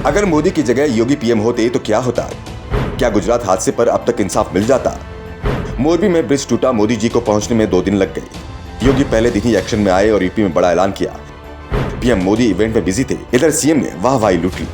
अगर मोदी की जगह योगी पीएम होते तो क्या होता? क्या गुजरात हादसे पर अब तक इंसाफ मिल जाता? मोरबी में ब्रिज टूटा, मोदी जी को पहुंचने में 2 दिन लग गए। योगी पहले दिन ही एक्शन में आए और यूपी में बड़ा ऐलान किया। पीएम मोदी इवेंट में बिजी थे, इधर सीएम ने वाहवाही लूट ली।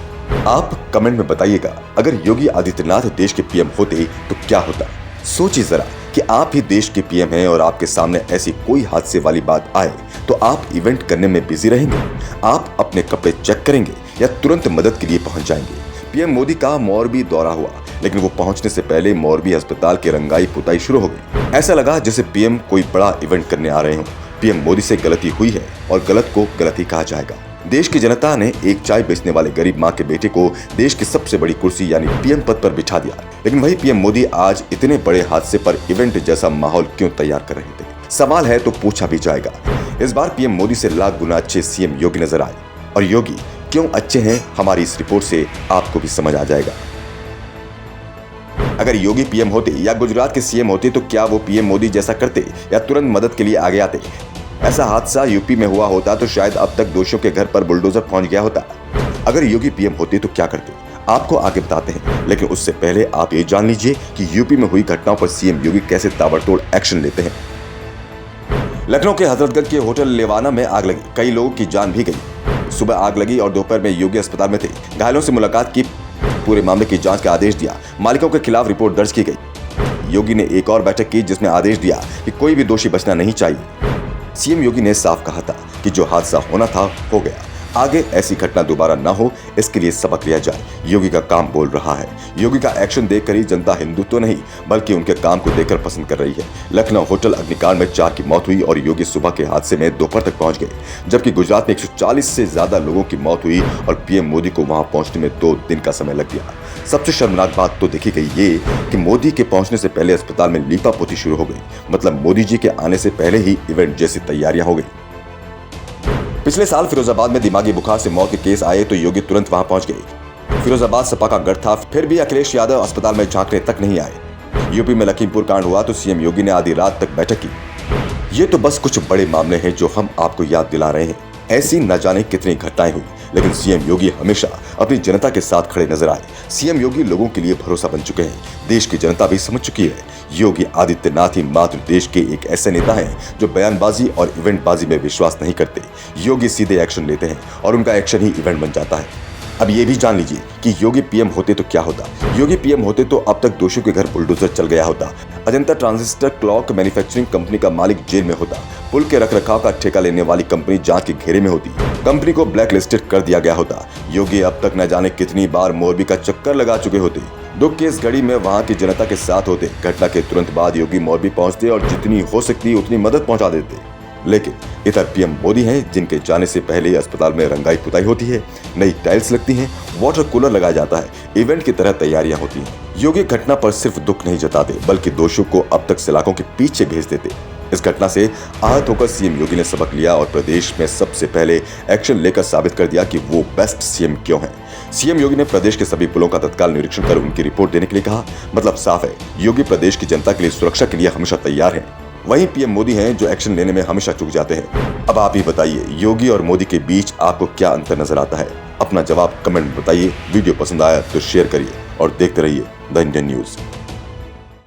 आप कमेंट में बताइएगा, अगर योगी आदित्यनाथ देश के पीएम होते तो क्या होता? सोचिए जरा कि आप ही देश के पीएम हैं और आपके सामने ऐसी कोई हादसे वाली बात आए तो आप इवेंट करने में बिजी रहेंगे? आप अपने कपड़े चेक करेंगे या तुरंत मदद के लिए पहुंच जाएंगे? पीएम मोदी का मोरबी दौरा हुआ, लेकिन वो पहुंचने से पहले मोरबी अस्पताल की रंगाई पुताई शुरू हो गई। ऐसा लगा जैसे पीएम कोई बड़ा इवेंट करने आ रहे हों। पीएम मोदी से गलती हुई है और गलत को गलत ही कहा जाएगा। देश की जनता ने एक चाय बेचने वाले गरीब माँ के बेटे को देश की सबसे बड़ी कुर्सी यानी पीएम पद पर बिठा दिया, लेकिन वही पीएम मोदी आज इतने बड़े हादसे पर इवेंट जैसा माहौल क्यों तैयार कर रहे थे? सवाल है तो पूछा भी जाएगा। इस बार पीएम मोदी से लाख गुना अच्छे सीएम योगी नजर आए, और योगी क्यों अच्छे हैं हमारी इस रिपोर्ट से आपको भी समझ आ जाएगा। अगर योगी पीएम होते या गुजरात के सीएम होते तो क्या वो पीएम मोदी जैसा करते या तुरंत मदद के लिए आगे आते? ऐसा हादसा यूपी में हुआ होता तो शायद अब तक दोषियों के घर पर बुलडोजर पहुंच गया होता। अगर योगी पीएम होते तो क्या करते, आपको आगे बताते हैं, लेकिन उससे पहले आप ये जान लीजिए कि यूपी में हुई घटनाओं पर सीएम योगी कैसे ताबड़तोड़ एक्शन लेते हैं। लखनऊ के हजरतगंज के होटल लेवाना में आग लगी, कई लोगों की जान भी गई। सुबह आग लगी और दोपहर में योगी अस्पताल में थे। घायलों से मुलाकात की, पूरे मामले की जांच का आदेश दिया। मालिकों के खिलाफ रिपोर्ट दर्ज की गई। योगी ने एक और बैठक की जिसमें आदेश दिया कि कोई भी दोषी बचना नहीं चाहिए। सीएम योगी ने साफ कहा था कि जो हादसा होना था हो गया, आगे ऐसी घटना दोबारा ना हो इसके लिए सबक लिया जाए। योगी का काम बोल रहा है। योगी का एक्शन देखकर ही जनता हिंदुत्व नहीं बल्कि उनके काम को देखकर पसंद कर रही है। लखनऊ होटल अग्निकांड में 4 की मौत हुई और योगी सुबह के हादसे में दोपहर तक पहुंच गए, जबकि गुजरात में 140 से ज्यादा लोगों की मौत हुई और पीएम मोदी को वहां पहुंचने में 2 दिन का समय लग गया। सबसे शर्मनाक बात तो देखी गई ये कि मोदी के पहुंचने से पहले अस्पताल में लीपापोती शुरू हो गई, मतलब मोदी जी के आने से पहले ही इवेंट जैसी तैयारियां हो गई। पिछले साल फिरोजाबाद में दिमागी बुखार से मौत के केस आए तो योगी तुरंत वहां पहुंच गए। फिरोजाबाद सपा का गढ़ था, फिर भी अखिलेश यादव अस्पताल में झांकने तक नहीं आए। यूपी में लखीमपुर कांड हुआ तो सीएम योगी ने आधी रात तक बैठक की। ये तो बस कुछ बड़े मामले हैं जो हम आपको याद दिला रहे हैं। ऐसी न जाने कितनी घटनाएं हुई, लेकिन सीएम योगी हमेशा अपनी जनता के साथ खड़े नजर आए। सीएम योगी लोगों के लिए भरोसा बन चुके हैं। देश की जनता भी समझ चुकी है, योगी आदित्यनाथ ही मात्र देश के एक ऐसे नेता हैं जो बयानबाजी और इवेंटबाजी में विश्वास नहीं करते। योगी सीधे एक्शन लेते हैं और उनका एक्शन ही इवेंट बन जाता है। अब ये भी जान लीजिए कि योगी पीएम होते तो क्या होता। योगी पीएम होते तो अब तक दोषियों के घर बुलडोजर चल गया होता। Ajanta transistor clock manufacturing company का मालिक जेल में होता। पुल के रखरखाव का ठेका लेने वाली कंपनी जांच के घेरे में होती। कंपनी को ब्लैक लिस्टेड कर दिया गया होता। योगी अब तक न जाने कितनी बार मोरबी का चक्कर लगा चुके होते। दुख की इस घड़ी में वहां की जनता के साथ होते। घटना के तुरंत बाद योगी मोरबी पहुंचते और जितनी हो सकती उतनी मदद पहुंचा देते। लेकिन इधर पीएम मोदी हैं जिनके जाने से पहले अस्पताल में रंगाई पुताई होती है, नई टाइल्स लगती हैं, वाटर कूलर लगाया जाता है, इवेंट की तरह तैयारियां होती हैं। योगी घटना पर सिर्फ दुख नहीं जताते बल्कि दोषियों को अब तक सलाखों के पीछे भेज देते। इस घटना से आहत होकर सीएम योगी ने सबक लिया और प्रदेश में सबसे पहले एक्शन लेकर साबित कर दिया कि वो बेस्ट सीएम क्यों हैं। सीएम योगी ने प्रदेश के सभी पुलों का तत्काल निरीक्षण कर उनकी रिपोर्ट देने के लिए कहा। मतलब साफ है, योगी प्रदेश की जनता के लिए सुरक्षा के लिए हमेशा तैयार हैं। वहीं पीएम मोदी हैं जो एक्शन लेने में हमेशा चूक जाते हैं। अब आप ही बताइए, योगी और मोदी के बीच आपको क्या अंतर नजर आता है? अपना जवाब कमेंट में बताइए। वीडियो पसंद आया तो शेयर करिए और देखते रहिए द इंडियन न्यूज।